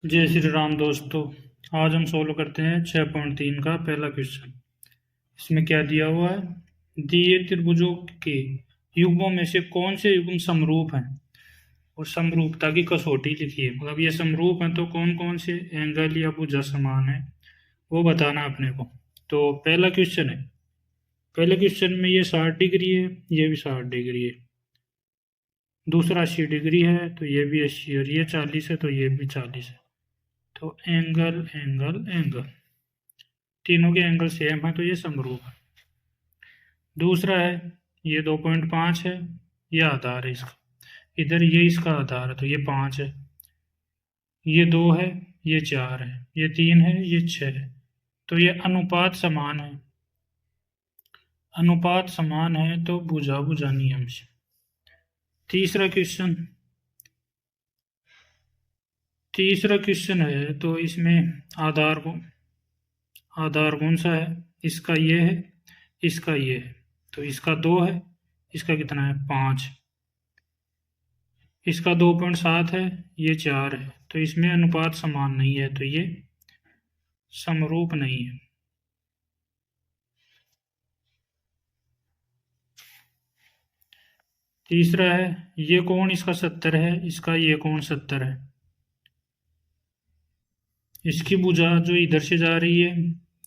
जय श्री राम दोस्तों। आज हम सोल्व करते हैं 6.3 का पहला क्वेश्चन। इसमें क्या दिया हुआ है? दिए त्रिभुजों के युग्मों में से कौन से युग्म समरूप हैं और समरूपता की कसौटी लिखिए। मतलब ये समरूप हैं तो कौन कौन से एंगल या भुजा समान है वो बताना अपने को। तो पहला क्वेश्चन है, पहले क्वेश्चन में ये 60 डिग्री है, ये भी 60 डिग्री है। दूसरा 80 डिग्री है तो ये भी 80, और ये 40 है तो ये भी 40 है। तो एंगल एंगल एंगल, तीनों के एंगल सेम है तो ये समरूप है। दूसरा है, ये 2.5 है, ये आधार है इसका, इधर ये इसका आधार है तो ये 5 है। ये 2 है, ये 4 है, ये 3 है, ये 6 है। तो ये अनुपात समान है। अनुपात समान है तो भुजा भुजा नियम से। तीसरा क्वेश्चन, तीसरा क्वेश्चन है तो इसमें आधार कौन सा है? इसका ये है, इसका ये है। तो इसका 2 है, इसका कितना है? 5। इसका 2.7 है, ये 4 है। तो इसमें अनुपात समान नहीं है तो ये समरूप नहीं है। तीसरा है, ये कोण इसका 70 है, इसका ये कोण 70 है। इसकी भुजा जो इधर से जा रही है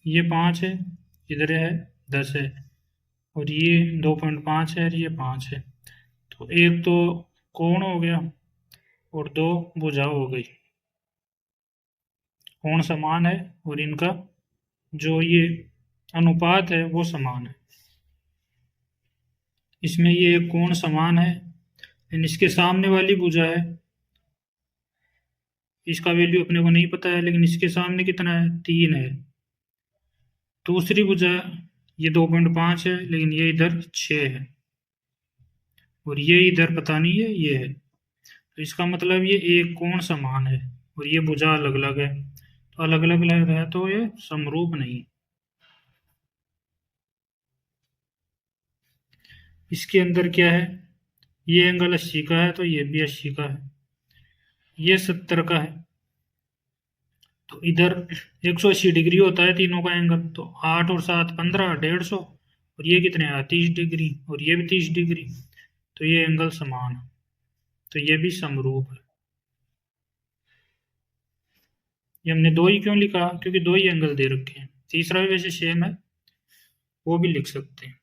ये 5 है, इधर है 10 है, और ये 2.5 है और ये 5 है। तो एक तो कोण हो गया और दो भुजा हो गई। कोण समान है और इनका जो ये अनुपात है वो समान है। इसमें ये कोण समान है, लेकिन इसके सामने वाली भुजा है, इसका वैल्यू अपने को नहीं पता है, लेकिन इसके सामने कितना है? 3 है। दूसरी भुजा ये 2.5 है, लेकिन ये इधर 6 है, और ये इधर पता नहीं है, ये है। तो इसका मतलब ये एक कोण समान है और ये भुजा अलग अलग है। तो अलग अलग है तो ये समरूप नहीं। इसके अंदर क्या है? ये एंगल 80 का है तो ये भी 80 का है, ये 70 का है। तो इधर 180 डिग्री होता है तीनों का एंगल, तो 8 और 7 15, 150, और ये कितने हैं? 30 डिग्री, और ये भी 30 डिग्री। तो ये एंगल समान है तो ये भी समरूप है। ये हमने दो ही क्यों लिखा? क्योंकि दो ही एंगल दे रखे हैं। तीसरा भी वैसे सेम है, वो भी लिख सकते हैं।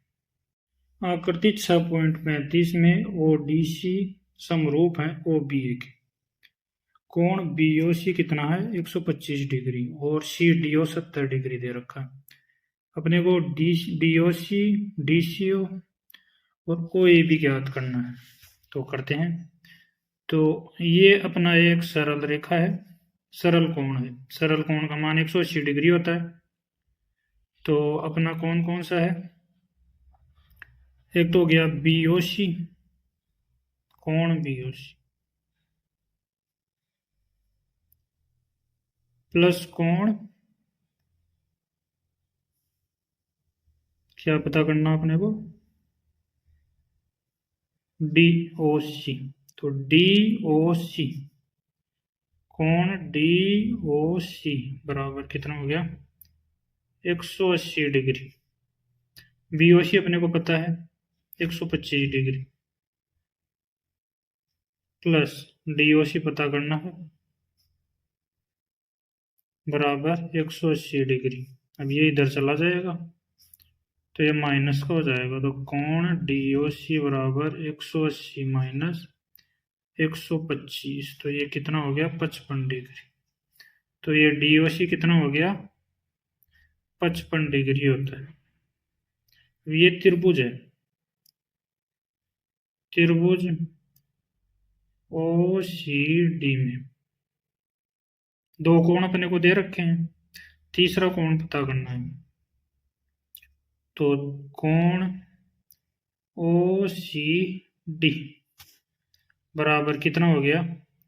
आकृति 6.35 में ओ डी सी समरूप है ओ बी ए के। कोण बी ओ सी कितना है? 125 डिग्री, और सी डी ओ 70 डिग्री दे रखा है। अपने को डी ओ सी, डी सी ओ और ओ ए बी ज्ञात करना है। तो करते हैं। तो ये अपना एक सरल रेखा है, सरल कोण है। सरल कोण का मान 180 डिग्री होता है। तो अपना कोण कौन सा है? एक तो हो गया बी ओ सी, कोण बी ओ सी, प्लस कोण, क्या पता करना अपने को? डी ओ सी। तो डी ओ सी, कोण डी ओ सी बराबर कितना हो गया? 180 डिग्री। बी ओ सी अपने को पता है 125 डिग्री, प्लस डी ओ सी पता करना है, बराबर 180 डिग्री। अब ये इधर चला जाएगा तो ये माइनस का हो जाएगा। तो कोण डी ओ सी बराबर 180 माइनस 125, तो ये कितना हो गया? 55 डिग्री। तो ये डी ओ सी कितना हो गया? 55 डिग्री होता है। ये त्रिभुज है, त्रिभुज ओ सी डी में दो कोण अपने को दे रखे हैं, तीसरा कोण पता करना है। तो कोण ओ सी डी बराबर कितना हो गया?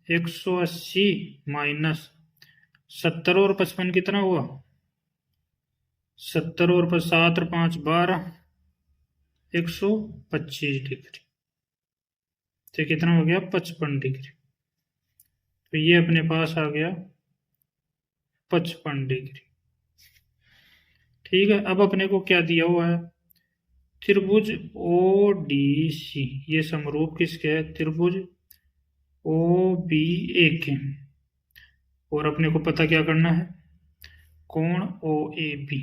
180 माइनस 70 और 55 कितना हुआ? 70 और 7 और 5 12, 125 डिग्री। तो कितना हो गया? 55 डिग्री। तो ये अपने पास आ गया 55 डिग्री। ठीक है, अब अपने को क्या दिया हुआ है, त्रिभुज ओ डी सी, ये समरूप किसके है, त्रिभुज ओ बी ए के। और अपने को पता क्या करना है, कोण ओ ए बी,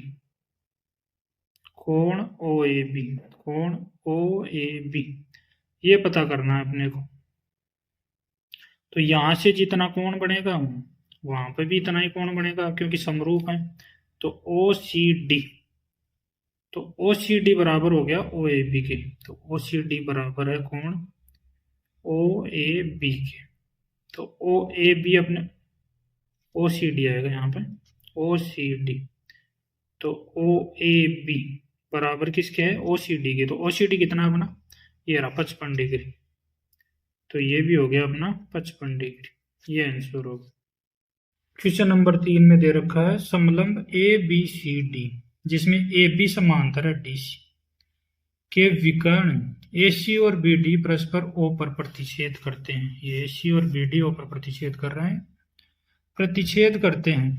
कोण ओ ए बी, कोण ओ ए बी, ये पता करना है अपने को। तो यहां से जितना कोण बनेगा वहां पे भी इतना ही कोण बनेगा, क्योंकि समरूप है। तो ओ सी डी, तो ओ सी डी बराबर हो गया ओ ए बी के। तो ओ सी डी बराबर है कोण ओ ए बी के। तो ओ ए बी अपने ओ सी डी आएगा यहाँ पे, ओ सी डी। तो ओ ए बी बराबर किसके है, ओ सी डी के। तो ओ सी डी कितना है अपना, ये रहा 55 डिग्री। तो ये भी हो गया अपना 55 डिग्री, ये आंसर होगा। क्वेश्चन नंबर 3 में दे रखा है समलंब ए बी सी डी, जिसमें ए बी समांतर है डी सी के विकर्ण ए सी और बी डी परस्पर ओ पर प्रतिच्छेद करते हैं। ये ए सी और बी डी ओ पर प्रतिच्छेद कर रहे हैं, प्रतिच्छेद करते हैं।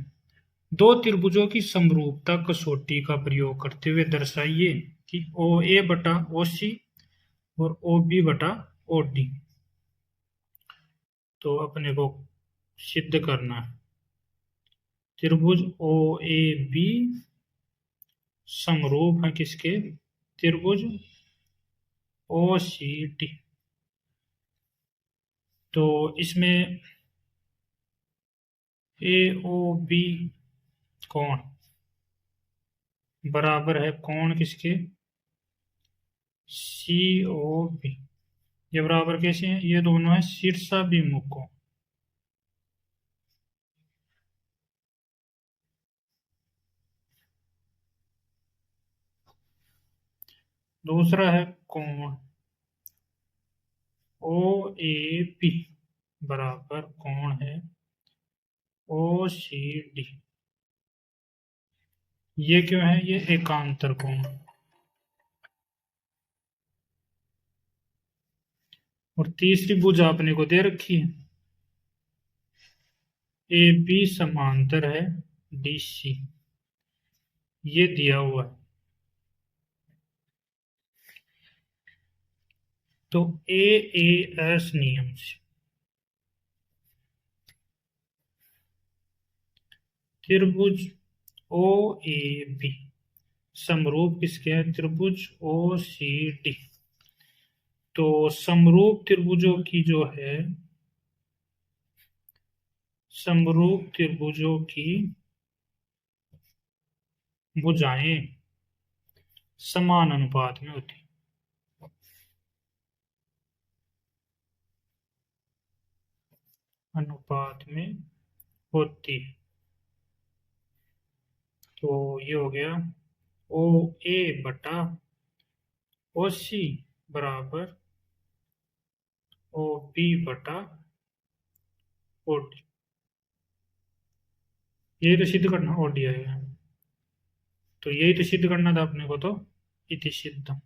दो त्रिभुजों की समरूपता कसौटी का प्रयोग करते हुए दर्शाइए कि ओ ए बटा ओ सी और ओ बी बटा ओ डी। तो अपने को सिद्ध करना है, त्रिभुज ओ ए बी समरूप है किसके, त्रिभुज ओ सी डी। तो इसमें ए ओ बी कोण बराबर है कोण किसके, सी ओ बी। ये बराबर कैसे हैं, ये दोनों है शीर्षाभिमुख कोण। दूसरा है कोण ओ ए बी बराबर कोण है ओ सी डी। ये क्यों है, ये एकांतर कोण। और तीसरी भुजा अपने को दे रखी है, ए बी समांतर है डी सी, ये दिया हुआ है। तो ए एस नियम से त्रिभुज ओ ए बी समरूप किसके है, त्रिभुज ओ सी डी। तो समरूप त्रिभुजों की जो है, समरूप त्रिभुजों की भुजाएं समान अनुपात में होती, अनुपात में होती। तो ये हो गया ओ ए बटा ओ सी बराबर ओ बी बटा ओ डी। यही तो सिद्ध करना, ओ डी आएगा। तो यही तो सिद्ध करना था अपने को, तो इति सिद्धम।